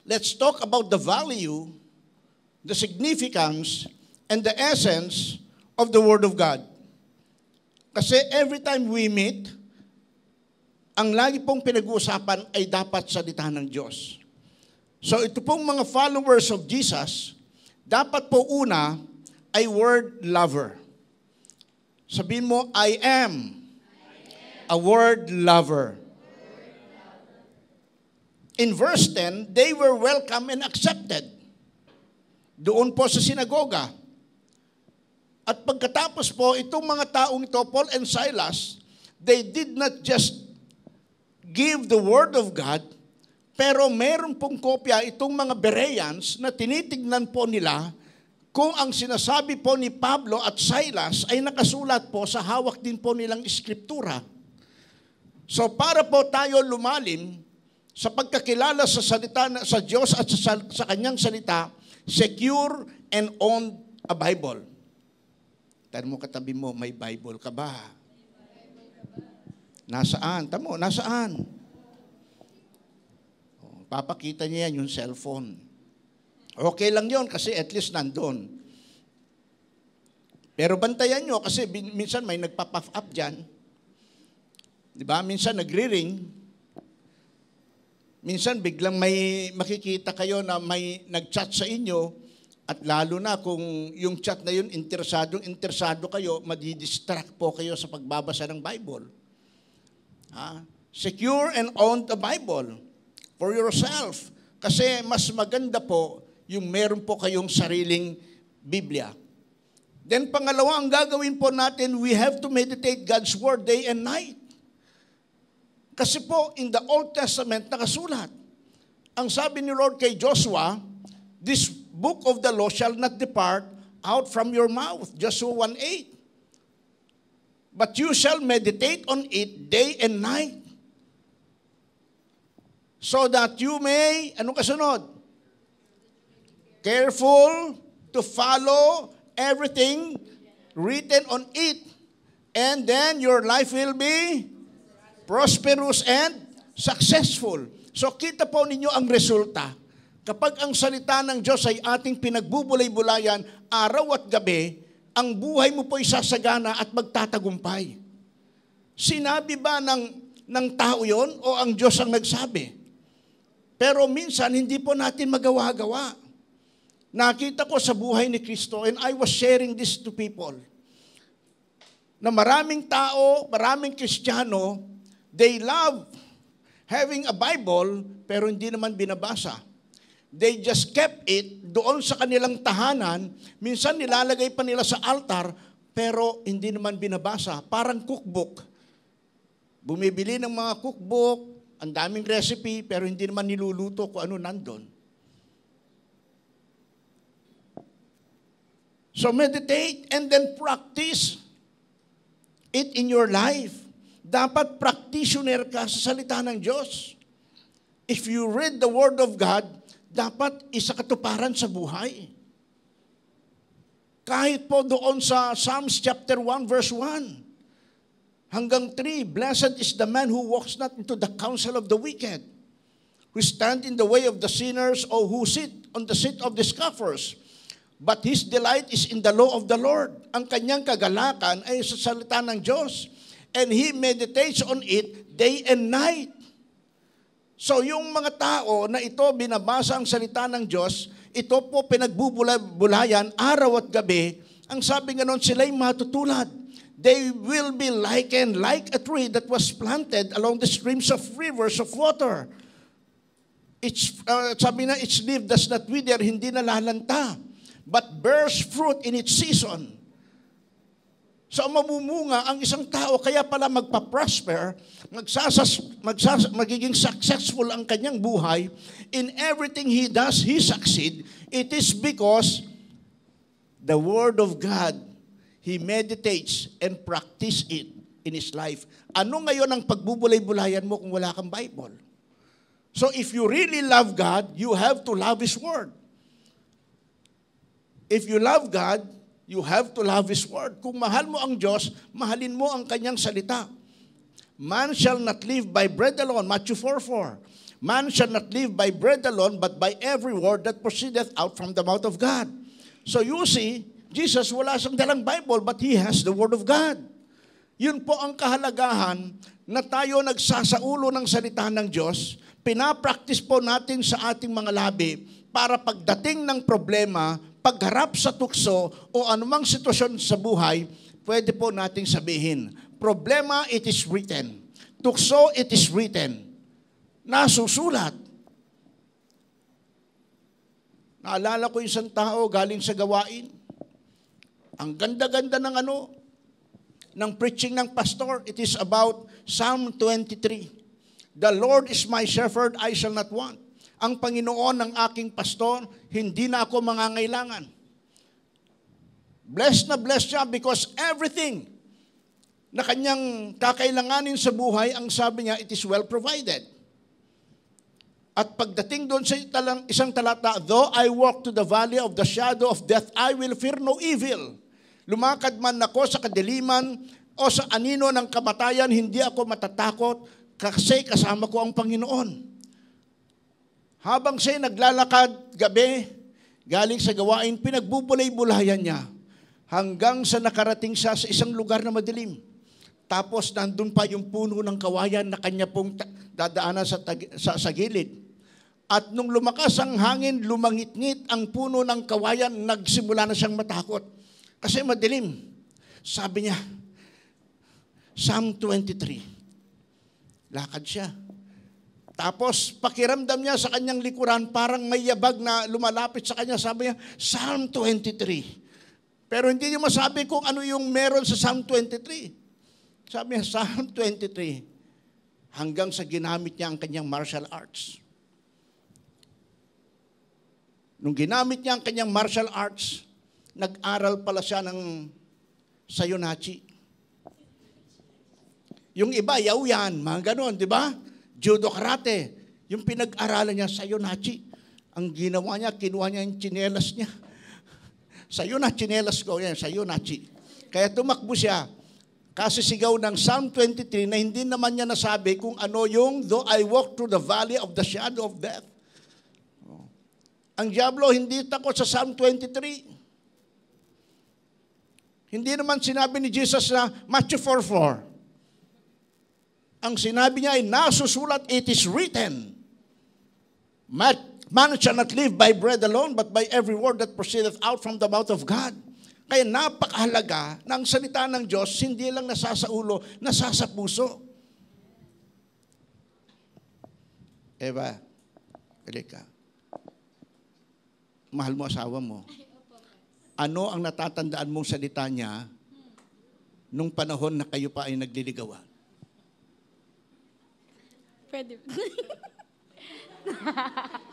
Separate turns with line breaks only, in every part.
let's talk about the value, the significance, and the essence of the Word of God. Kasi every time we meet, ang lagi pong pinag-uusapan ay dapat salita ng Diyos. So ito pong mga followers of Jesus, dapat po una ay word lover. Sabihin mo, I am a word lover. In verse 10, they were welcome and accepted. Doon po sa sinagoga. At pagkatapos po, itong mga taong ito, Paul and Silas, they did not just give the word of God, pero meron pong kopya itong mga Bereans na tinitignan po nila kung ang sinasabi po ni Pablo at Silas ay nakasulat po sa hawak din po nilang Eskriptura. So para po tayo lumalim sa pagkakilala sa salita sa Diyos at sa kanyang salita, secure and own a Bible. Tanong mo katabi mo, may Bible ka ba? Nasaan? Tamo, nasaan? Papakita niya yan yung cellphone. Okay lang yon kasi at least nandun. Pero bantayan nyo kasi minsan may nagpa-puff up dyan. Diba? Minsan nagre-ring. Minsan biglang may makikita kayo na may nag-chat sa inyo at lalo na kung yung chat na yun, interesado kayo, madidistract po kayo sa pagbabasa ng Bible. Secure and own the Bible for yourself. Kasi mas maganda po yung meron po kayong sariling Biblia. Then pangalawa, ang gagawin po natin, we have to meditate God's Word day and night. Kasi po, in the Old Testament, nakasulat. Ang sabi ni Lord kay Joshua, this book of the law shall not depart out from your mouth. Joshua 1:8. But you shall meditate on it day and night. So that you may, anong kasunod? Careful to follow everything written on it. And then your life will be prosperous and successful. So kita po ninyo ang resulta. Kapag ang salita ng Diyos ay ating pinagbubulay-bulayan araw at gabi, ang buhay mo po ay sasagana at magtatagumpay. Sinabi ba ng tao yon o ang Diyos ang nagsabi? Pero minsan hindi po natin magawa-gawa. Nakita ko sa buhay ni Kristo and I was sharing this to people. Na maraming tao, maraming Kristiyano, they love having a Bible, pero hindi naman binabasa. They just kept it doon sa kanilang tahanan. Minsan nilalagay pa nila sa altar, pero hindi naman binabasa. Parang cookbook. Bumibili ng mga cookbook, ang daming recipe, pero hindi naman niluluto kung ano nandun. So meditate and then practice it in your life. Dapat practitioner ka sa salita ng Diyos. If you read the Word of God, dapat isa katuparan sa buhay. Kahit po doon sa Psalms chapter 1 verse 1 hanggang 3, blessed is the man who walks not into the counsel of the wicked, who stand in the way of the sinners, or who sit on the seat of the scoffers. But his delight is in the law of the Lord. Ang kanyang kagalakan ay sa salita ng Diyos. And he meditates on it day and night. So yung mga tao na ito binabasa ang salita ng Diyos, ito po pinagbubulayan araw at gabi, ang sabi nga nun, sila'y matutulad. They will be likened like a tree that was planted along the streams of rivers of water. Sabi na, its leaf does not wither, hindi nalalanta, but bears fruit in its season. So mamumunga ang isang tao, kaya pala magpa-prosper, magiging successful ang kanyang buhay. In everything he does, he succeed. It is because the Word of God, he meditates and practice it in his life. Ano ngayon ang pagbubulay-bulayan mo kung wala kang Bible? So if you really love God, you have to love His Word. If you love God, you have to love His Word. Kung mahal mo ang Diyos, mahalin mo ang Kanyang salita. Man shall not live by bread alone, Matthew 4:4. Man shall not live by bread alone, but by every word that proceedeth out from the mouth of God. So you see, Jesus wala siyang dalang Bible, but He has the Word of God. Yun po ang kahalagahan na tayo nagsasaulo ng salita ng Diyos, pinapractice po natin sa ating mga labi para pagdating ng problema, pagharap sa tukso o anumang sitwasyon sa buhay, pwede po nating sabihin, problema, it is written. Tukso, it is written. Nasusulat. Naalala ko yung isang tao galing sa gawain. Ang ganda-ganda ng preaching ng pastor. It is about Psalm 23. The Lord is my shepherd, I shall not want. Ang Panginoon ng aking pastor, hindi na ako mangangailangan. Blessed na blessed siya because everything na kanyang kakailanganin sa buhay, ang sabi niya, it is well provided. At pagdating doon sa isang talata, though I walk to the valley of the shadow of death, I will fear no evil. Lumakad man ako sa kadiliman o sa anino ng kamatayan, hindi ako matatakot kasi kasama ko ang Panginoon. Habang siya naglalakad gabi, galing sa gawain, pinagbubulay-bulayan niya hanggang sa nakarating siya sa isang lugar na madilim. Tapos nandun pa yung puno ng kawayan na kanya pong dadaanan sa gilid. At nung lumakas ang hangin, lumangit-ngit ang puno ng kawayan, nagsimula na siyang matakot. Kasi madilim. Sabi niya, Psalm 23. Lakad siya. Tapos pakiramdam niya sa kanyang likuran, parang may yabag na lumalapit sa kanya. Sabi niya, Psalm 23. Pero hindi niya masabi kung ano yung meron sa Psalm 23. Sabi niya, Psalm 23. Hanggang sa ginamit niya ang kanyang martial arts. Nung ginamit niya ang kanyang martial arts, nag-aral pala siya ng sayonara. Yung iba, yaw-yan, mga ganon, di ba? Judo, karate. Yung pinag-aralan niya, sayonara. Ang ginawa niya, kinuha niya yung tsinelas niya. Sayonara, tsinelas ko, yan, sayonara. Kaya tumakbo siya. Kasi sigaw ng Psalm 23 na hindi naman niya nasabi kung ano yung, though I walk through the valley of the shadow of death. Ang diablo hindi takot sa Psalm 23. Hindi naman sinabi ni Jesus na Matthew 4:4. Ang sinabi niya ay nasusulat, it is written. Man shall not live by bread alone, but by every word that proceedeth out from the mouth of God. Kaya napakahalaga na ang salita ng Diyos hindi lang nasa sa ulo, nasa sa puso. Eva, halika. Mahal mo asawa mo. Ano ang natatandaan mong salita niya nung panahon na kayo pa ay nagliligawan?
Pwede.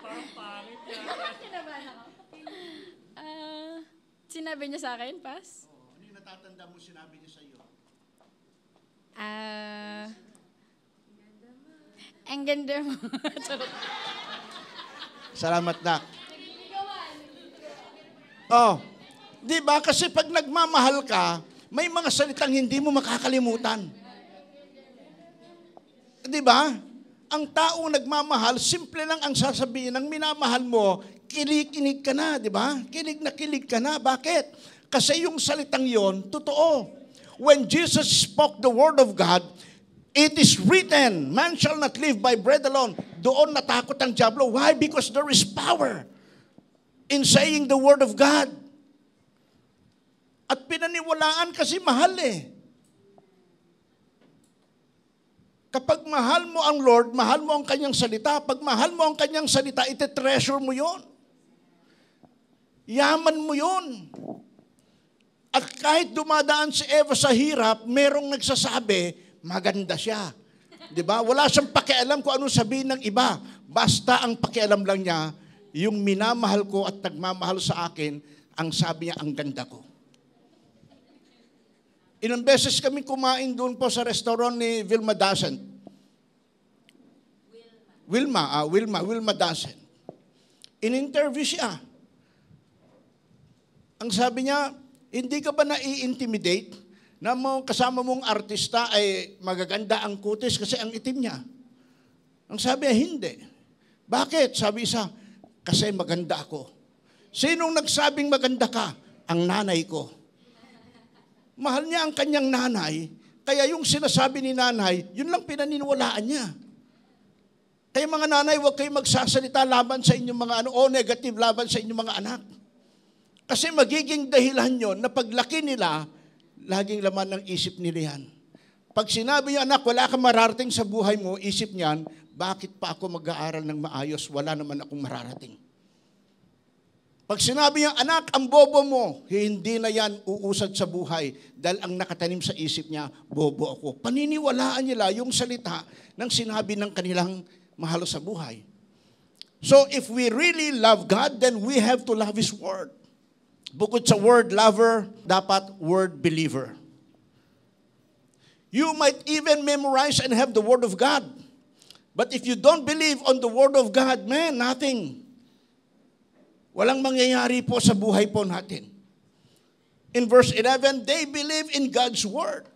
Parang pangit yan.
Kinabahan ako. Sinabi niya sa akin, Pas?
Ano yung natatanda mo sinabi niya sa iyo?
Ang ganda mo.
Salamat, Nak. Oh, di ba? Kasi pag nagmamahal ka, may mga salitang hindi mo makakalimutan. Di ba? Ang taong nagmamahal, simple lang ang sasabihin ng minamahal mo, kilig-kinig ka na, di ba? Kilig na kilig ka na. Bakit? Kasi yung salitang yon, totoo. When Jesus spoke the word of God, it is written, man shall not live by bread alone. Doon natakot ang diablo. Why? Because there is power in saying the word of God. At pinaniwalaan kasi mahal eh. Kapag mahal mo ang Lord, mahal mo ang kanyang salita. Pag mahal mo ang kanyang salita, ite-treasure mo yon. Yaman mo yon. At kahit dumadaan si Eva sa hirap, merong nagsasabi, maganda siya. Diba? Wala siyang pakialam kung anong sabihin ng iba. Basta ang pakialam lang niya, yung minamahal ko at nagmamahal sa akin, ang sabi niya, ang ganda ko. Ilang beses kami kumain doon po sa restaurant ni Wilma Dasen. Wilma Dasen. In-interview siya. Ang sabi niya, hindi ka ba nai-intimidate na kasama mong artista ay magaganda ang kutis kasi ang itim niya? Ang sabi niya, hindi. Bakit? Sabi isa, kasi maganda ako. Sinong nagsabing maganda ka? Ang nanay ko. Mahal niya ang kanyang nanay, kaya yung sinasabi ni nanay, yun lang pinaniniwalaan niya. Kaya mga nanay, huwag kayong magsasalita laban sa inyong mga o negative laban sa inyong mga anak. Kasi magiging dahilan yon na paglaki nila, laging laman ng isip nila yan. Pag sinabi niya, anak, wala kang mararating sa buhay mo, isip niyan, bakit pa ako mag-aaral ng maayos? Wala naman akong mararating. Pag sinabi niya, anak, ang bobo mo, hindi na yan uusad sa buhay dahil ang nakatanim sa isip niya, bobo ako. Paniniwalaan nila yung salita ng sinabi ng kanilang mahal sa buhay. So if we really love God, then we have to love His Word. Bukod sa word lover, dapat word believer. You might even memorize and have the Word of God. But if you don't believe on the Word of God, man, nothing. Walang mangyayari po sa buhay po natin. In verse 11, they believe in God's Word.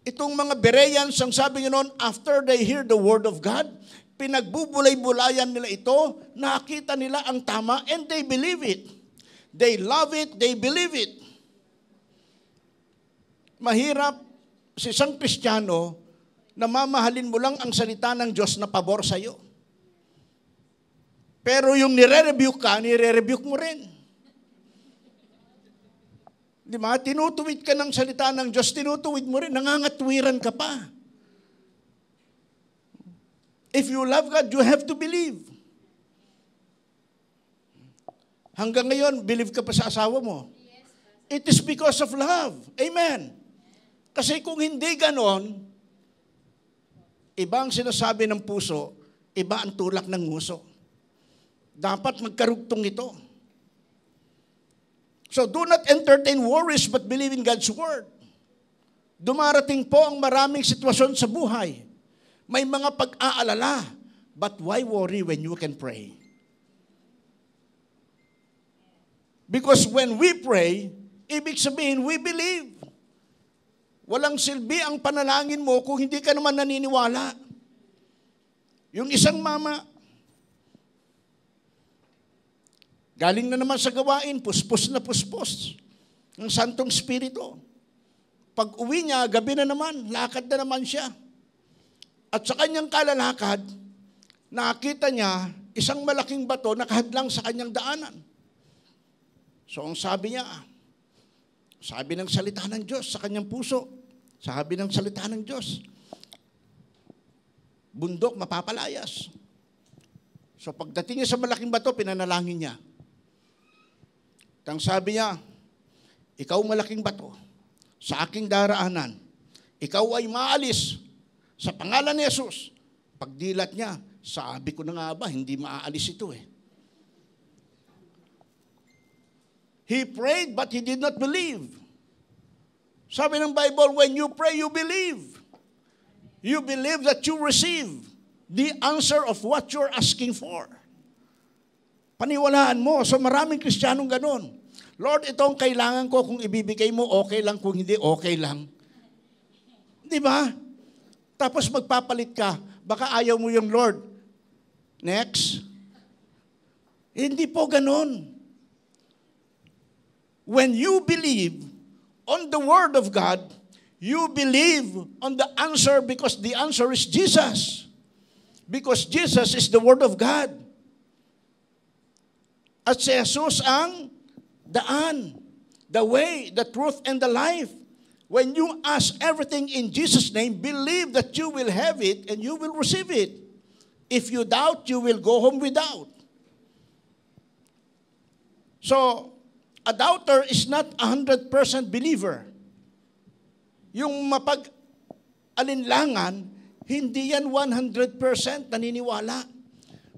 Itong mga Bereans, ang sabi nyo noon, after they hear the Word of God, pinagbubulay-bulayan nila ito, nakita nila ang tama, and they believe it. They love it, they believe it. Mahirap sa isang Kristiyano na mamahalin mo lang ang salita ng Diyos na pabor sa iyo. Pero yung nire-rebuke ka, nire-rebuke mo rin. Di ba? Tinutuwid ka ng salita ng Diyos, tinutuwid mo rin, nangangatwiran ka pa. If you love God, you have to believe. Hanggang ngayon, believe ka pa sa asawa mo. It is because of love. Amen. Kasi kung hindi ganon, iba ang sinasabi ng puso, iba ang tulak ng nguso. Dapat magkarugtong ito. So do not entertain worries but believe in God's Word. Dumarating po ang maraming sitwasyon sa buhay. May mga pag-aalala, but why worry when you can pray? Because when we pray, ibig sabihin, we believe. Walang silbi ang panalangin mo kung hindi ka naman naniniwala. Yung isang mama, galing na naman sa gawain, puspos na puspos ng Santong Espiritu. Pag uwi niya, gabi na naman, lakad na naman siya. At sa kanyang kalalakad, nakita niya isang malaking bato nakahadlang sa kanyang daanan. So ang sabi niya, sabi ng salita ng Diyos sa kanyang puso, sabi ng salita ng Diyos, bundok mapapalayas. So pagdating niya sa malaking bato, pinanalangin niya. Ang sabi niya, ikaw malaking bato, sa aking daraanan, ikaw ay maalis sa pangalan ni Jesus. Pagdilat niya, sabi ko na nga ba, hindi maaalis ito eh. He prayed but he did not believe. Sabi ng Bible, when you pray, you believe. You believe that you receive the answer of what you're asking for. Paniwalaan mo. So maraming Kristiyanong ganun. Lord, ito ang kailangan ko. Kung ibibigay mo, okay lang. Kung hindi, okay lang. Di ba? Tapos magpapalit ka. Baka ayaw mo yung Lord. Next. Hindi po ganun. When you believe on the Word of God, you believe on the answer because the answer is Jesus. Because Jesus is the Word of God. At si Jesus ang daan, the way, the truth, and the life. When you ask everything in Jesus' name, believe that you will have it and you will receive it. If you doubt, you will go home without. So, a doubter is not 100% believer. Yung mapag-alinlangan, hindi yan 100% naniniwala.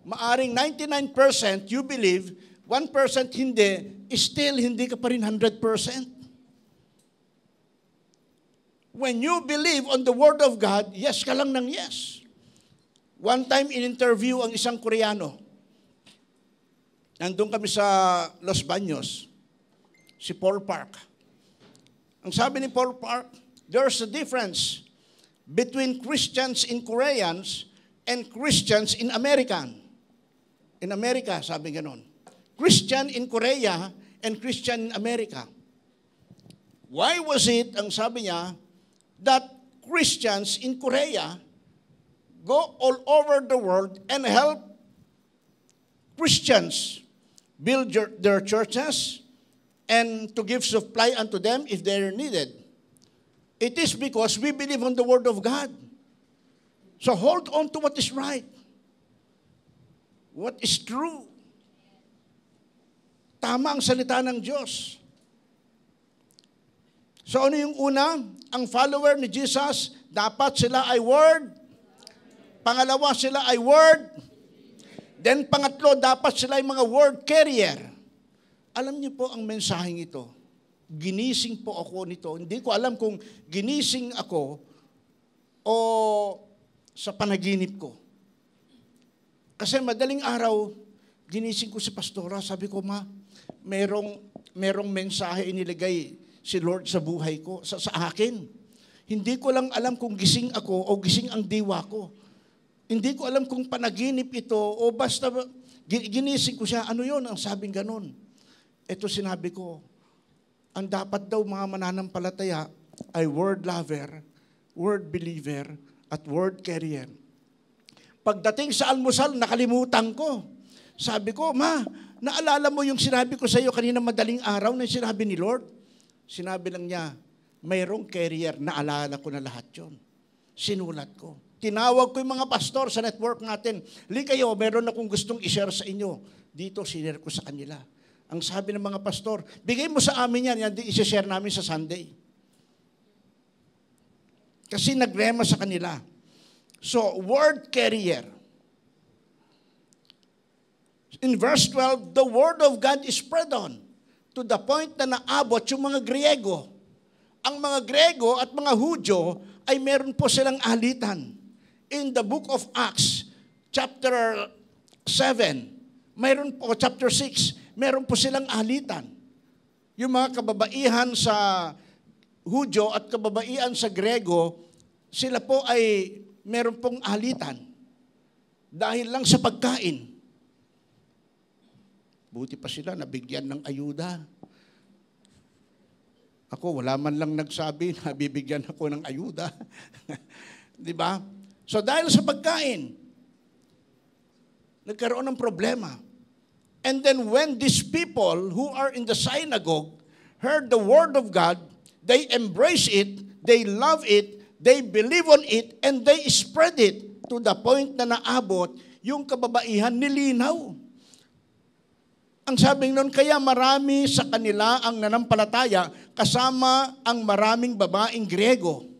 Maaring 99% you believe, 1% hindi, still hindi ka pa rin 100%. When you believe on the Word of God, yes ka lang ng yes. One time in-interview ang isang Koreano. Nandun kami sa Los Baños. Si Paul Park. Ang sabi ni Paul Park, there's a difference between Christians in Koreans and Christians in American. in America, sabi ganon. Christian in Korea and Christian in America. Why was it, ang sabi niya, that Christians in Korea go all over the world and help Christians build their churches and to give supply unto them if they are needed? It is because we believe on the Word of God. So hold on to what is right. What is true. Tama ang salita ng Diyos. So ano yung una? Ang follower ni Jesus, dapat sila ay Word. Pangalawa, sila ay Word. Then pangatlo, dapat sila ay mga Word carrier. Alam niyo po ang mensaheng ito. Ginising po ako nito. Hindi ko alam kung ginising ako o sa panaginip ko. Kasi madaling araw, ginising ko si pastora, sabi ko, ma, merong mensahe inilagay si Lord sa buhay ko, sa akin. Hindi ko lang alam kung gising ako o gising ang diwa ko. Hindi ko alam kung panaginip ito o basta ginising ko siya. Ano yun? Ang sabing ganun. Ito sinabi ko, ang dapat daw mga mananampalataya ay word lover, word believer, at word carrier. Pagdating sa almusal, nakalimutan ko. Sabi ko, ma, naalala mo yung sinabi ko sa iyo kanina madaling araw na sinabi ni Lord? Sinabi lang niya, mayroong carrier, naalala ko na lahat yon. Sinulat ko. Tinawag ko yung mga pastor sa network natin. Kayo, meron akong gustong i-share sa inyo. Dito, sinare ko sa kanila. Ang sabi ng mga pastor, bigay mo sa amin yan i-share namin sa Sunday. Kasi nagrema sa kanila. So, word carrier. In verse 12, the word of God is spread on to the point na naabot yung mga Griego. Ang mga Griego at mga Hudyo ay meron po silang alitan. In the book of Acts, chapter 7, mayroon po, chapter 6, meron po silang alitan. Yung mga kababaihan sa Hudyo at kababaihan sa Griego, sila po ay meron pong alitan. Dahil lang sa pagkain. Buti pa sila, nabigyan ng ayuda. Ako, wala man lang nagsabi na bibigyan ako ng ayuda. Di ba? So dahil sa pagkain, nagkaroon ng problema. And then when these people who are in the synagogue heard the word of God, they embrace it, they love it, they believe on it, and they spread it to the point na naabot yung kababaihan nilinaw. Ang sabing nun, kaya marami sa kanila ang nanampalataya kasama ang maraming babaeng Griego.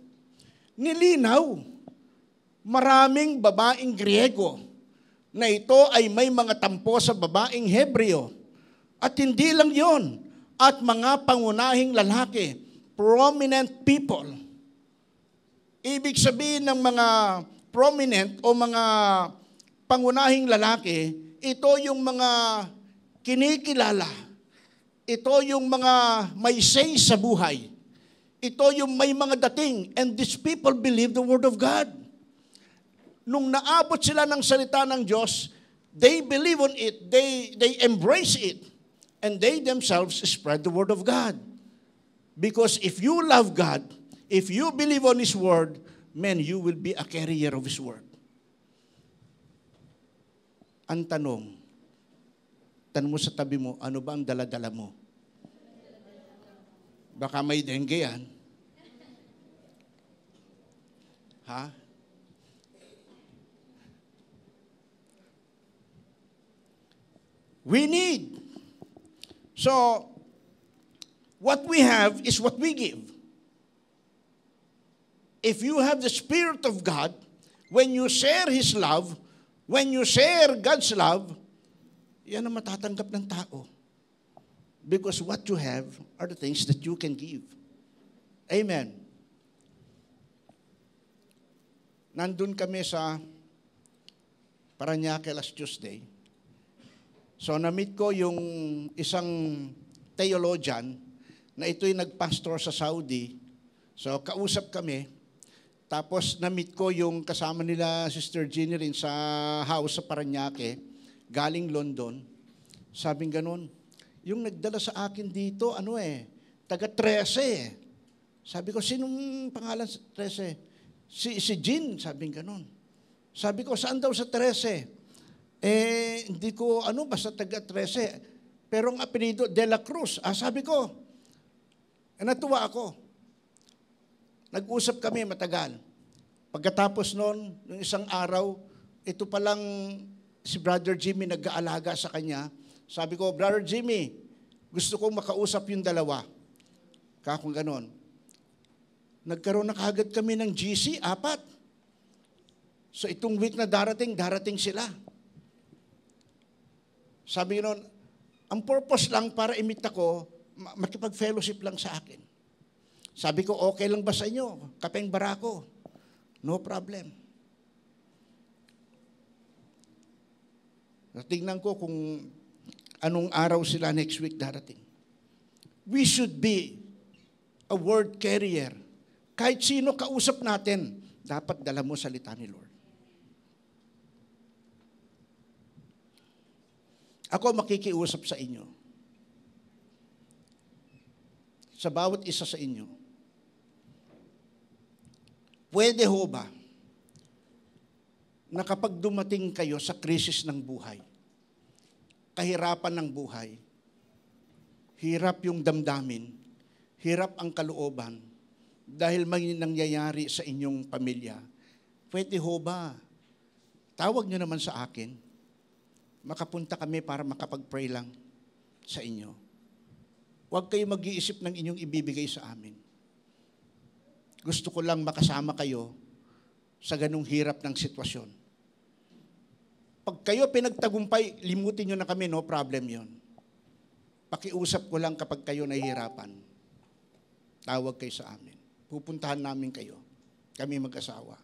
Nilinaw, maraming babaeng Griego na ito ay may mga tampo sa babaeng Hebreo. At hindi lang yon, at mga pangunahing lalaki, prominent people. Ibig sabihin ng mga prominent o mga pangunahing lalaki, ito yung mga kinikilala. Ito yung mga may say sa buhay. Ito yung may mga dating. And these people believe the word of God. Nung naabot sila ng salita ng Diyos, they believe on it. They embrace it. And they themselves spread the word of God. Because if you love God, if you believe on His word, man, you will be a carrier of His word. Ang tanong mo sa tabi mo, ano ba ang dala-dala mo? Baka may dengue yan. Ha? We need. So, what we have is what we give. If you have the Spirit of God, when you share His love, when you share God's love, yan ang matatanggap ng tao. Because what you have are the things that you can give. Amen. Nandun kami sa Parañaque last Tuesday. So na-meet ko yung isang theologian na ito'y nagpastor sa Saudi. So kausap kami. Tapos na-meet ko yung kasama nila Sister Jeannie rin sa house sa Parañaque. galing London. Sabing ganun, yung nagdala sa akin dito, taga 13. Sabi ko, sinong pangalan sa 13? Si Jean, sabing ganun. Sabi ko, saan daw sa 13? Hindi ko, basta taga 13. Pero ang apelido, De La Cruz. Sabi ko, natuwa ako. Nag-usap kami matagal. Pagkatapos noon, yung isang araw, ito palang si Brother Jimmy nag-aalaga sa kanya. Sabi ko, Brother Jimmy, gusto kong makausap yung dalawa. Kung ganon. Nagkaroon na kagad kami ng GC, 4. So itong week na darating sila. Sabi noon, ang purpose lang para imit ako, makipag-fellowship lang sa akin. Sabi ko, okay lang ba sa inyo? Kapeng barako. No problem. Tingnan ko kung anong araw sila next week darating. We should be a word carrier. Kahit sino kausap natin, dapat dala mo salita ni Lord. Ako makikiusap sa inyo. Sa bawat isa sa inyo. Pwede ho ba na kapag dumating kayo sa krisis ng buhay, kahirapan ng buhay, hirap yung damdamin, hirap ang kalooban, dahil may nangyayari sa inyong pamilya, pwede ho ba, tawag nyo naman sa akin, makapunta kami para makapag-pray lang sa inyo. Huwag kayo mag-iisip ng inyong ibibigay sa amin. Gusto ko lang makasama kayo sa ganung hirap ng sitwasyon. Pag kayo pinagtagumpay, limutin nyo na kami, no problem yon. Pakiusap ko lang kapag kayo nahihirapan. Tawag kayo sa amin. Pupuntahan namin kayo. Kami mag-asawa.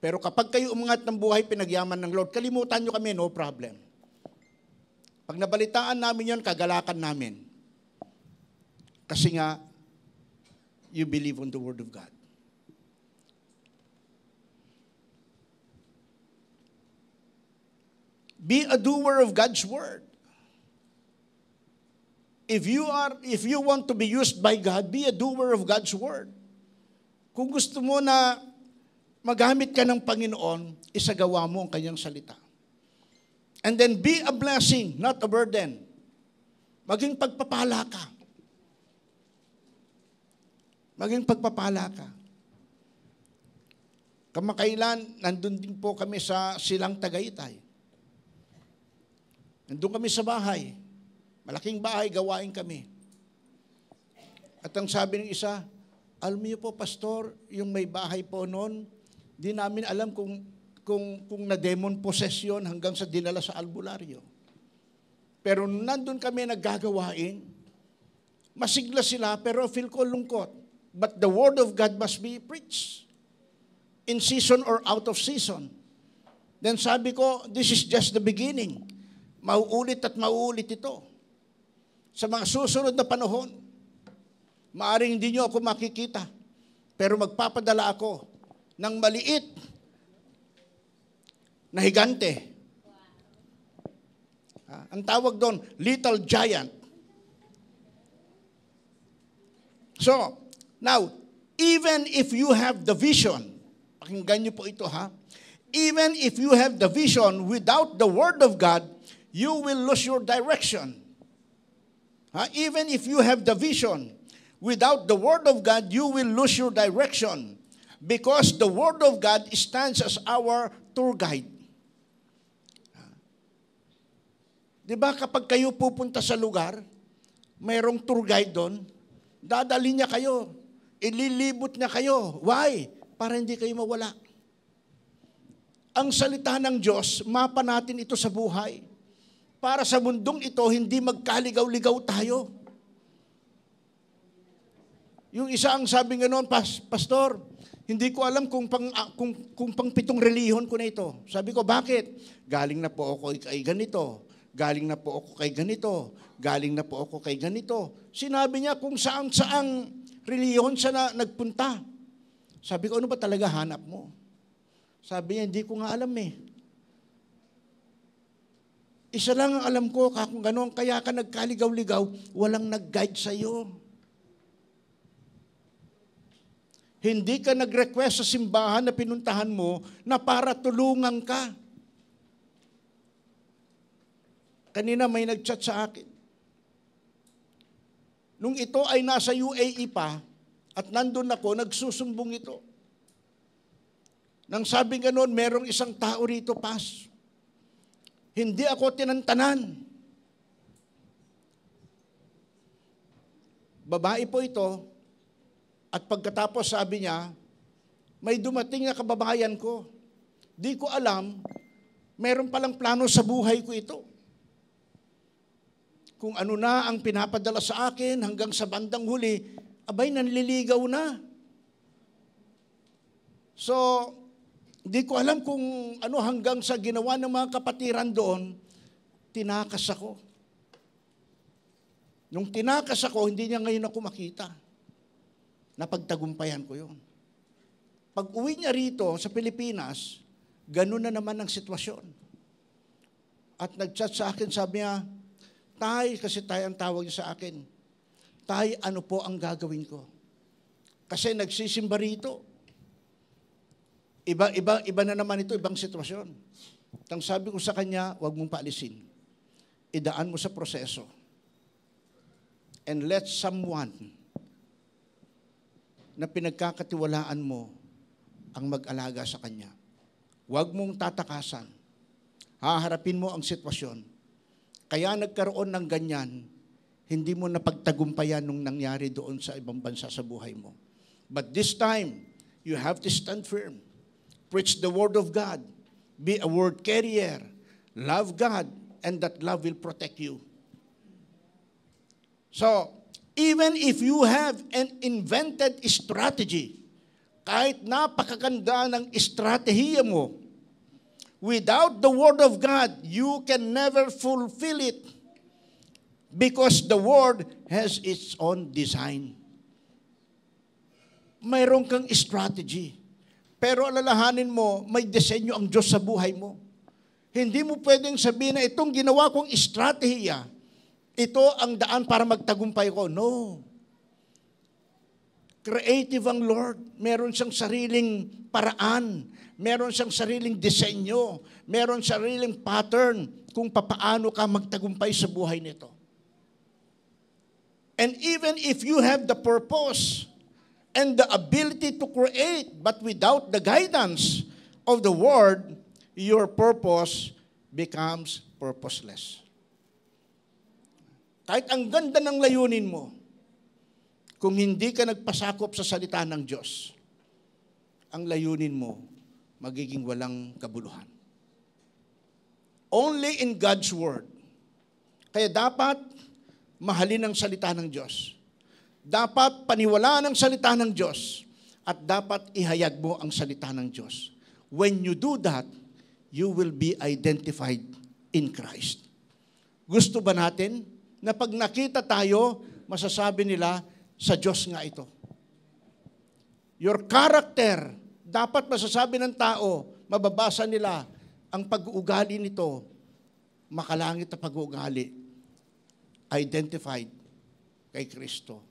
Pero kapag kayo umangat ng buhay, pinagyaman ng Lord, kalimutan nyo kami, no problem. Pag nabalitaan namin yon, kagalakan namin. Kasi nga, you believe on the Word of God. Be a doer of God's Word. If you want to be used by God, be a doer of God's Word. Kung gusto mo na magamit ka ng Panginoon, isagawa mo ang kanyang salita. And then be a blessing, not a burden. Maging pagpapala ka. Maging pagpapala ka. Kamakailan, nandun din po kami sa Silang Tagaytay. Nandun kami sa bahay. Malaking bahay, gawain kami. At ang sabi ng isa, alam niyo po, Pastor, yung may bahay po noon, di namin alam kung na-demon possession hanggang sa dinala sa albularyo. Pero nandun kami naggagawain, masigla sila, pero feel ko lungkot. But the Word of God must be preached. In season or out of season. Then sabi ko, this is just the beginning. Mauulit at mauulit ito. Sa mga susunod na panahon, maaring hindi nyo ako makikita, pero magpapadala ako ng maliit na higante. Ang tawag doon, little giant. So, now, even if you have the vision, pakinggan niyo po ito even if you have the vision without the Word of God, you will lose your direction. Even if you have the vision without the Word of God, you will lose your direction. Because the Word of God stands as our tour guide. Diba kapag kayo pupunta sa lugar, mayroong tour guide doon, dadali niya kayo, ililibot niya kayo. Why? Para hindi kayo mawala. Ang salita ng Diyos, mapa natin ito sa buhay. Para sa mundong ito, hindi magkaligaw-ligaw tayo. Yung isa ang sabi nga noon, Pastor, hindi ko alam kung pang 7 relihon ko na ito. Sabi ko, bakit? Galing na po ako kay ganito. Galing na po ako kay ganito. Galing na po ako kay ganito. Sinabi niya kung saan-saang relihon siya na nagpunta. Sabi ko, ano ba talaga hanap mo? Sabi niya, hindi ko nga alam eh. Isa lang ang alam ko, kung gano'n, kaya ka nagkaligaw-ligaw, walang nag-guide sa'yo. Hindi ka nag-request sa simbahan na pinuntahan mo na para tulungan ka. Kanina may nag-chat sa akin. Nung ito ay nasa UAE pa, at nandun ako, nagsusumbong ito. Nang sabi gano'n, merong isang tao rito, Pas. Hindi ako tinantanan. Babae po ito, at pagkatapos sabi niya, may dumating na kababayan ko. Di ko alam, meron palang plano sa buhay ko ito. Kung ano na ang pinapadala sa akin hanggang sa bandang huli, abay, nanliligaw na. So, di ko alam kung ano hanggang sa ginawa ng mga kapatiran doon, tinakas ako. Nung tinakas ako, hindi niya ngayon ako makita. Napagtagumpayan ko yun. Pag uwi niya rito sa Pilipinas, ganun na naman ang sitwasyon. At nag-chat sa akin, sabi niya, Tay, kasi Tay ang tawag niya sa akin, Tay, ano po ang gagawin ko? Kasi nagsisimba rito. Iba na naman ito, ibang sitwasyon. Tang sabi ko sa kanya, huwag mong paalisin. Idaan mo sa proseso. And let someone na pinagkakatiwalaan mo ang mag-alaga sa kanya. Huwag mong tatakasan. Haharapin mo ang sitwasyon. Kaya nagkaroon ng ganyan, hindi mo napagtagumpayan nung nangyari doon sa ibang bansa sa buhay mo. But this time, you have to stand firm. Preach the word of God. Be a word carrier. Love God, and that love will protect you. So, even if you have an invented strategy, kahit napakaganda ng estratehiya mo, without the word of God, you can never fulfill it because the word has its own design. Mayroon kang strategy. Pero alalahanin mo, may disenyo ang Diyos sa buhay mo. Hindi mo pwedeng sabihin na itong ginawa kong estratehiya, ito ang daan para magtagumpay ko. No. Creative ang Lord. Meron siyang sariling paraan. Meron siyang sariling disenyo. Meron sariling pattern kung papaano ka magtagumpay sa buhay nito. And even if you have the purpose and the ability to create, but without the guidance of the Word, your purpose becomes purposeless. Kahit ang ganda ng layunin mo, kung hindi ka nagpasakop sa salita ng Diyos, ang layunin mo magiging walang kabuluhan. Only in God's Word. Kaya dapat mahalin ang salita ng Diyos. Dapat paniwalaan ang salita ng Diyos at dapat ihayag mo ang salita ng Diyos. When you do that, you will be identified in Christ. Gusto ba natin na pag nakita tayo, masasabi nila, sa Diyos nga ito? Your character, dapat masasabi ng tao, mababasa nila, ang pag-uugali nito, makalangit na pag-uugali, identified kay Kristo.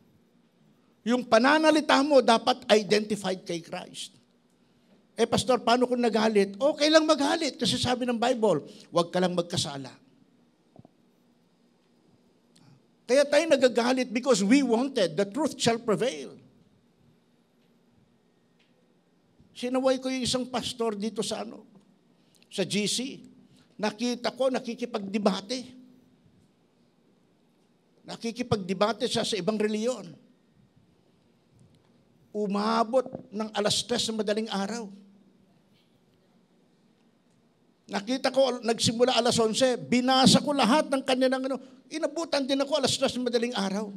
Yung pananalita mo, dapat identified kay Christ. Pastor, paano kung nagalit? Okay lang magalit kasi sabi ng Bible, huwag ka lang magkasala. Kaya tayo nagagalit because we wanted the truth shall prevail. Sinaway ko yung isang pastor dito sa sa GC. Nakita ko, nakikipagdebate. Nakikipagdebate siya sa ibang reliyon. Umabot ng 3:00 ng madaling araw. Nakita ko, nagsimula 11:00, binasa ko lahat ng kanilang inabutan din ako 3:00 ng madaling araw.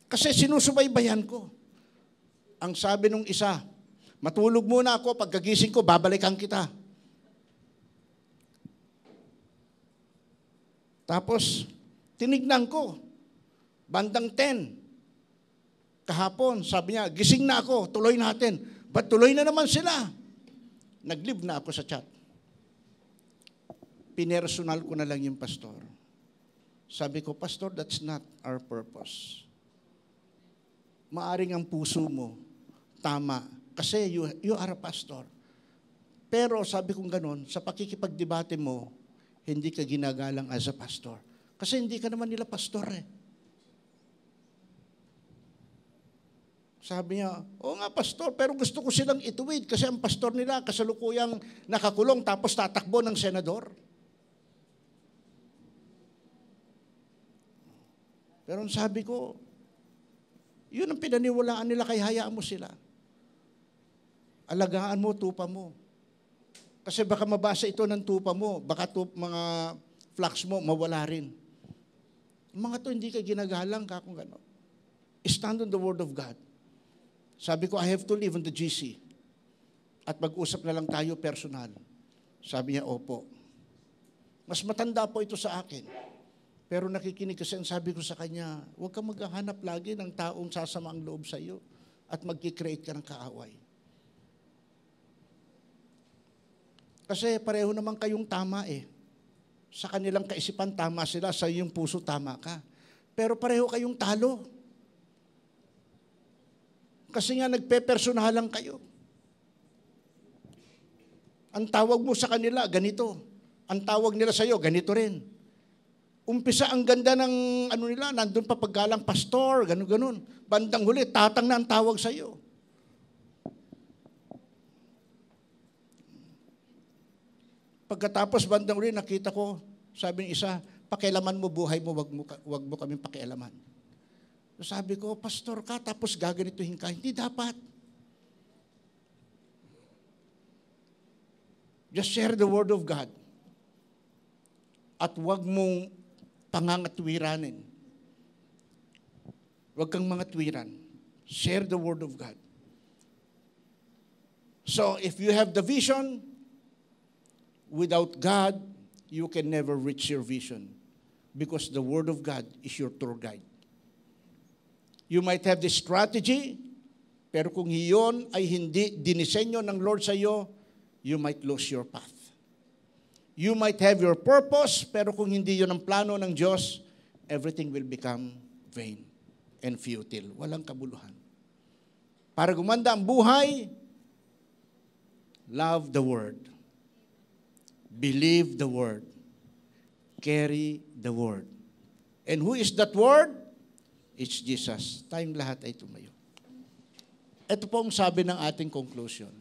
Kasi sinusubaybayan ko. Ang sabi nung isa, matulog muna ako, pagkagising ko, babalikan kita. Tapos, tinignan ko, bandang 10, kahapon, sabi niya, gising na ako, tuloy natin. Ba't tuloy na naman sila? Nag-leave na ako sa chat. pinersonal ko na lang yung pastor. Sabi ko, Pastor, that's not our purpose. Maaring ang puso mo, tama, kasi you are a pastor. Pero sabi kong ganun, sa pakikipagdebate mo, hindi ka ginagalang as a pastor. Kasi hindi ka naman nila pastor eh. Sabi niya, oo nga pastor, pero gusto ko silang ituwid kasi ang pastor nila kasalukuyang nakakulong tapos tatakbo ng senador. Pero sabi ko, yun ang pinaniwalaan nila, kaya hayaan mo sila. Alagaan mo, tupa mo. Kasi baka mabasa ito ng tupa mo, baka mga flax mo, mawala rin. Mga to, hindi ka ginagalang ka kung gano'n. Stand on the Word of God. Sabi ko, I have to live on the GC. At mag-usap na lang tayo personal. Sabi niya, opo. Mas matanda po ito sa akin. Pero nakikinig kasi ang sabi ko sa kanya, huwag kang maghahanap lagi ng taong sasama ang loob sa iyo at magkikreate ka ng kaaway. Kasi pareho naman kayong tama eh. Sa kanilang kaisipan, tama sila. Sa iyong puso, tama ka. Pero pareho kayong talo. Kasi nga nagpe-personalan kayo. Ang tawag mo sa kanila, ganito. Ang tawag nila sa iyo, ganito rin. Umpisa ang ganda ng ano nila, nandun pa paggalang pastor, ganun-ganun. Bandang huli, tatang na ang tawag sa iyo. Pagkatapos bandang huli, nakita ko, sabi ng isa, pakialaman mo buhay mo, wag mo kaming pakialaman. So sabi ko, pastor ka, tapos gaganituhin ka. Hindi dapat. Just share the word of God. At wag mong pangangatwiranin. Huwag kang mga twiran. Share the Word of God. So, if you have the vision, without God, you can never reach your vision. Because the Word of God is your tour guide. You might have the strategy, pero kung iyon ay hindi dinisenyo ng Lord sa iyo, you might lose your path. You might have your purpose, pero kung hindi yun ang plano ng Diyos, everything will become vain and futile. Walang kabuluhan. Para gumanda ang buhay, love the Word. Believe the Word. Carry the Word. And who is that Word? It's Jesus. Tayong lahat ay tumayo. Ito po ang sabi ng ating conclusion.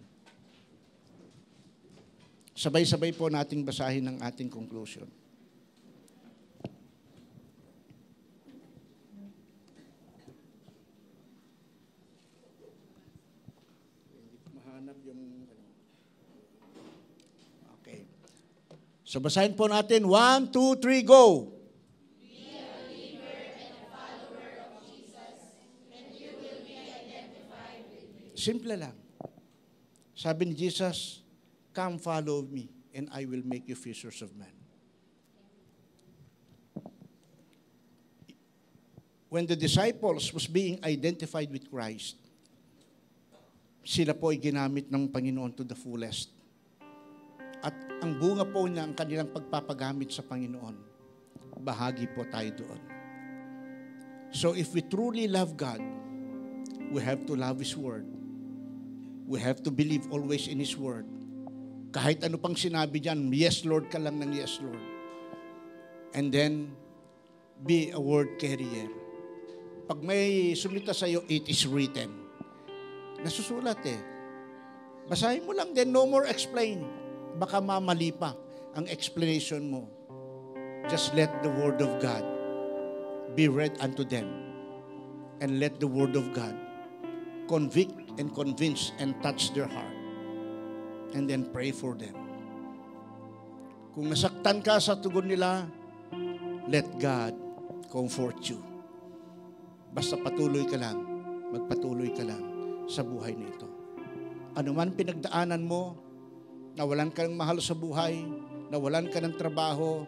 Sabay-sabay po nating basahin ang ating conclusion. Mahanap yung okay. So basahin po natin 1, 2, 3, go.
Be a believer and a follower of Jesus, and you will be identified with me.
Simple lang. Sabi ni Jesus, come follow me, and I will make you fishers of men. When the disciples was being identified with Christ, sila po ay ginamit ng Panginoon to the fullest. At ang bunga po niya, ang kanilang pagpapagamit sa Panginoon, bahagi po tayo doon. So if we truly love God, we have to love His Word. We have to believe always in His Word. Kahit ano pang sinabi dyan, yes Lord ka lang ng yes Lord. And then, be a word carrier. Pag may sumita sa'yo, it is written. Nasusulat eh. Basahin mo lang din, no more explain. Baka mamali pa ang explanation mo. Just let the word of God be read unto them. And let the word of God convict and convince and touch their heart. And then pray for them. Kung nasaktan ka sa tugon nila, let God comfort you. Basta patuloy ka lang, magpatuloy ka lang sa buhay nito. Ano man pinagdaanan mo, nawalan ka ng mahal sa buhay, nawalan ka ng trabaho,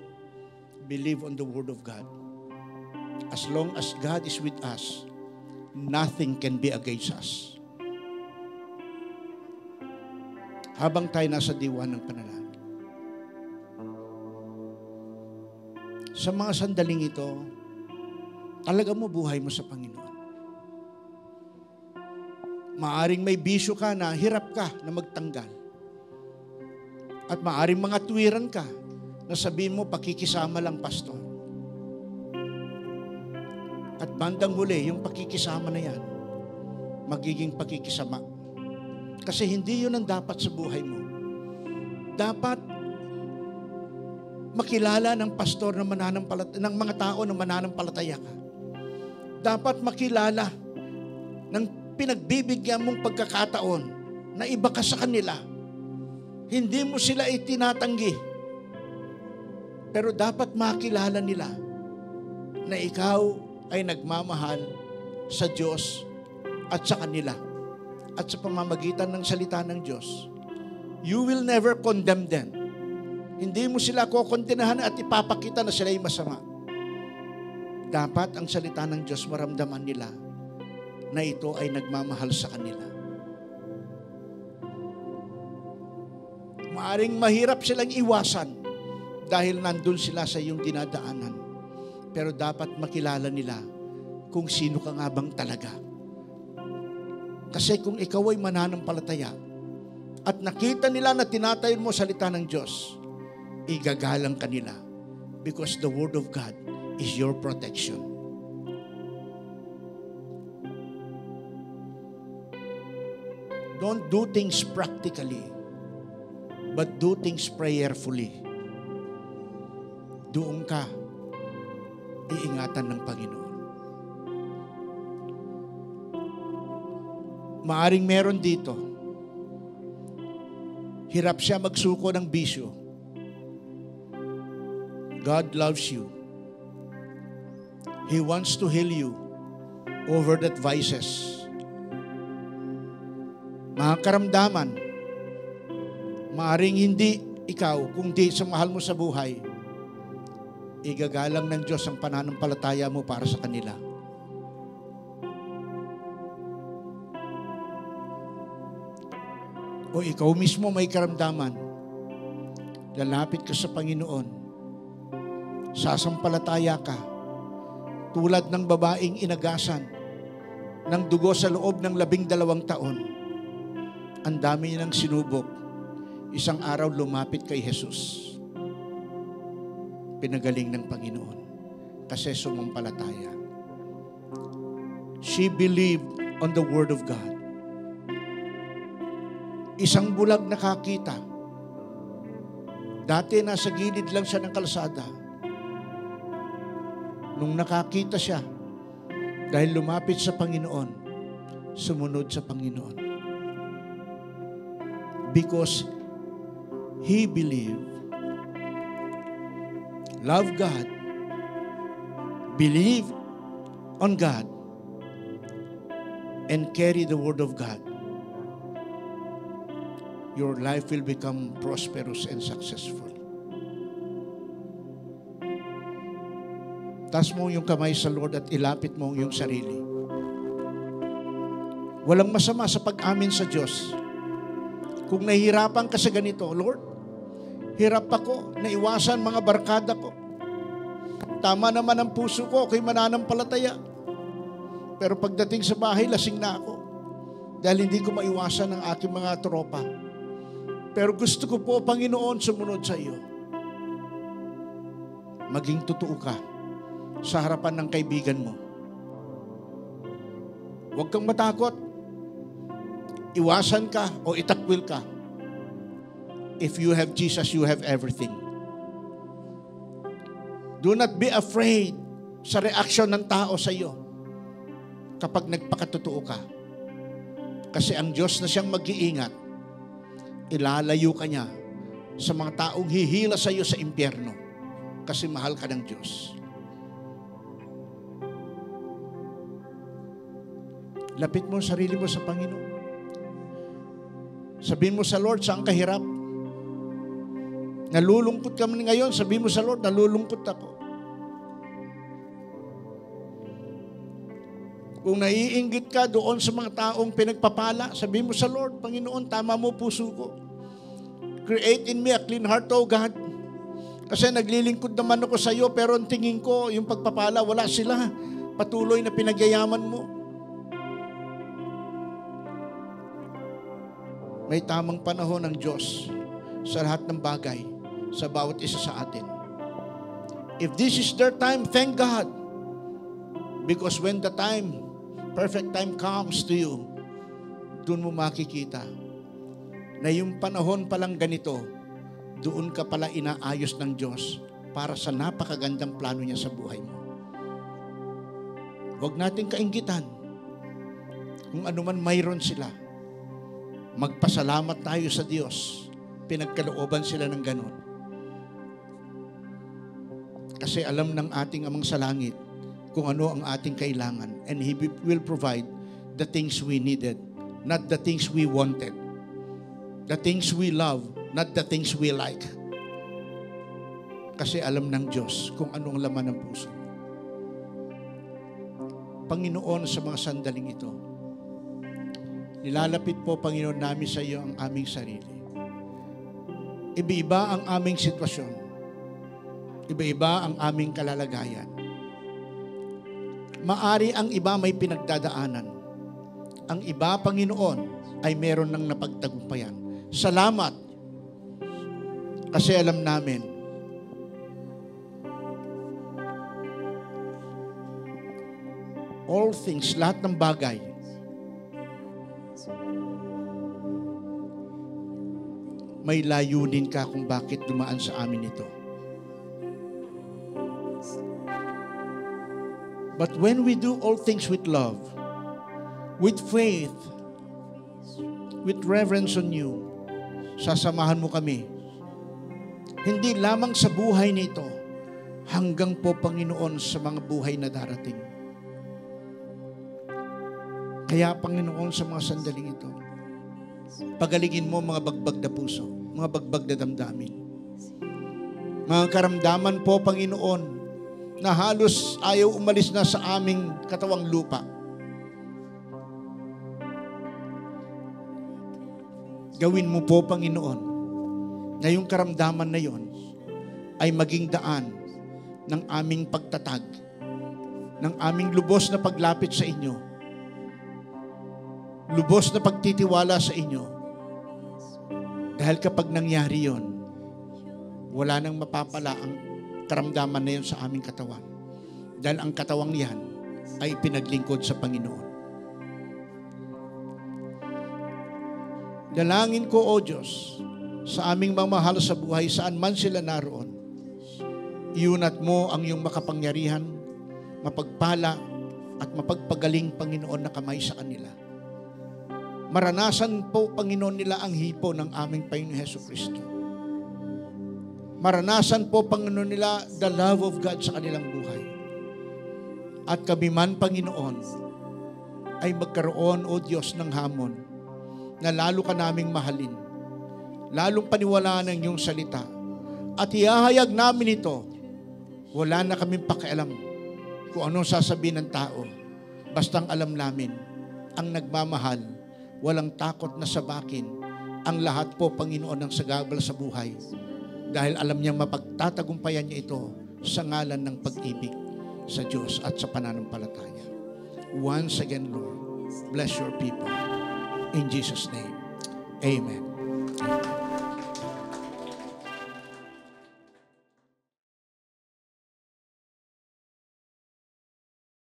believe on the Word of God. As long as God is with us, nothing can be against us. Habang tayo nasa diwan ng panalangin. Sa mga sandaling ito, talaga mo buhay mo sa Panginoon. Maaring may bisyo ka na hirap ka na magtanggal. At maaring mga tuwiran ka na sabihin mo, pakikisama lang, pastor. At bandang huli, yung pakikisama na yan, magiging pakikisama. Kasi hindi yun ang dapat sa buhay mo. Dapat makilala ng pastor na ng mga tao na mananampalataya ka. Dapat makilala ng pinagbibigyan mong pagkakataon na iba ka sa kanila. Hindi mo sila itinatanggi. Pero dapat makilala nila na ikaw ay nagmamahal sa Diyos at sa kanila. At sa pamamagitan ng salita ng Diyos, you will never condemn them. Hindi mo sila kokondinahan at ipapakita na sila ay masama. Dapat ang salita ng Diyos maramdaman nila na ito ay nagmamahal sa kanila. Maaring mahirap silang iwasan dahil nandun sila sa iyong dinadaanan. Pero dapat makilala nila kung sino ka nga bang talaga. Kasi kung ikaw ay mananampalataya at nakita nila na tinatayon mo salita ng Diyos, igagalang ka nila because the Word of God is your protection. Don't do things practically, but do things prayerfully. Doon ka iingatan ng Panginoon. Maaring meron dito, hirap siya magsuko ng bisyo. God loves you. He wants to heal you over that vices. Mga karamdaman, maaring hindi ikaw, kundi sa mahal mo sa buhay, igagalang ng Diyos ang pananampalataya mo para sa kanila. O ikaw mismo may karamdaman, lalapit ka sa Panginoon, sasampalataya ka, tulad ng babaeng inagasan ng dugo sa loob ng 12 taon. Ang dami niya ng sinubok. Isang araw lumapit kay Jesus. Pinagaling ng Panginoon kasi sumampalataya. She believed on the Word of God. Isang bulag nakakita. Dati nasa gilid lang siya ng kalsada. Nung nakakita siya, dahil lumapit sa Panginoon, sumunod sa Panginoon. Because he believed, loved God, believed on God, and carry the Word of God. Your life will become prosperous and successful. Taas mo yung kamay sa Lord at ilapit mo yung sarili. Walang masama sa pag-amin sa Diyos. Kung nahihirapan ka sa ganito, Lord, hirap ako, naiwasan mga barkada ko. Tama naman ang puso ko, ako'y mananampalataya. Pero pagdating sa bahay, lasing na ako. Dahil hindi ko maiwasan ang aking mga tropa. Pero gusto ko po, Panginoon, sumunod sa iyo. Maging totoo ka sa harapan ng kaibigan mo. Huwag kang matakot. Iwasan ka o itakwil ka. If you have Jesus, you have everything. Do not be afraid sa reaksyon ng tao sa iyo kapag nagpakatotoo ka. Kasi ang Diyos na siyang mag-iingat, ilalayo ka niya sa mga taong hihila sa iyo sa impyerno kasi mahal ka ng Diyos. Lapit mo ang sarili mo sa Panginoon. Sabihin mo sa Lord, saan ka hirap? Nalulungkot ka ngayon, sabihin mo sa Lord, nalulungkot ako. Kung naiinggit ka doon sa mga taong pinagpapala, sabihin mo sa Lord, Panginoon, tama mo puso ko. Create in me a clean heart, O God. Kasi naglilingkod naman ako sa iyo, pero ang tingin ko, yung pagpapala, wala sila. Patuloy na pinagyayaman mo. May tamang panahon ng Diyos sa lahat ng bagay, sa bawat isa sa atin. If this is their time, thank God. Because when the time, perfect time comes to you, doon mo makikita na yung panahon palang ganito, doon ka pala inaayos ng Diyos para sa napakagandang plano niya sa buhay mo. Huwag nating kainggitan kung ano man mayroon sila. Magpasalamat tayo sa Diyos. Pinagkalooban sila ng ganun. Kasi alam ng ating Amang sa langit kung ano ang ating kailangan. And He will provide the things we needed, not the things we wanted. The things we love, not the things we like. Kasi alam ng Diyos kung ano ang laman ng puso. Panginoon, sa mga sandaling ito, nilalapit po, Panginoon, namin sa iyo ang aming sarili. Iba-iba ang aming sitwasyon. Iba-iba ang aming kalalagayan. Maari ang iba may pinagdadaanan. Ang iba, Panginoon, ay meron ng napagtagumpayan. Salamat. Kasi alam namin, all things, lahat ng bagay, may layunin ka kung bakit dumaan sa amin ito. But when we do all things with love, with faith, with reverence on you, sasamahan mo kami. Hindi lamang sa buhay nito, hanggang po, Panginoon, sa mga buhay na darating. Kaya, Panginoon, sa mga sandaling ito, pagalingin mo mga bagbag na puso, mga bagbag na damdamin. Mga karamdaman po, Panginoon, na halos ayaw umalis na sa aming katawang lupa. Gawin mo po, Panginoon, na yung karamdaman na yon ay maging daan ng aming pagtatag, ng aming lubos na paglapit sa inyo, lubos na pagtitiwala sa inyo. Dahil kapag nangyari yon, wala nang mapapala ang karamdaman na yon sa aming katawan. Dahil ang katawang yan ay pinaglingkod sa Panginoon. Dalangin ko, O Diyos, sa aming mga mahal sa buhay, saan man sila naroon, iunat mo ang iyong makapangyarihan, mapagpala at mapagpagaling, Panginoon, na kamay sa kanila. Maranasan po, Panginoon, nila ang hipo ng aming Panginoon Jesucristo. Maranasan po, Panginoon, nila the love of God sa kanilang buhay. At kami man, Panginoon, ay magkaroon, O Diyos, ng hamon na lalo ka naming mahalin, lalong paniwalaan ng iyong salita, at ihahayag namin ito. Wala na kaming pakialam kung anong sasabihin ng tao. Bastang alam namin, ang nagmamahal, walang takot na sabakin ang lahat po, Panginoon, ng sagabal sa buhay. Dahil alam niyang mapagtatagumpayan niya ito sa ngalan ng pag-ibig sa Diyos at sa pananampalataya. Once again, Lord, bless your people. In Jesus' name, amen.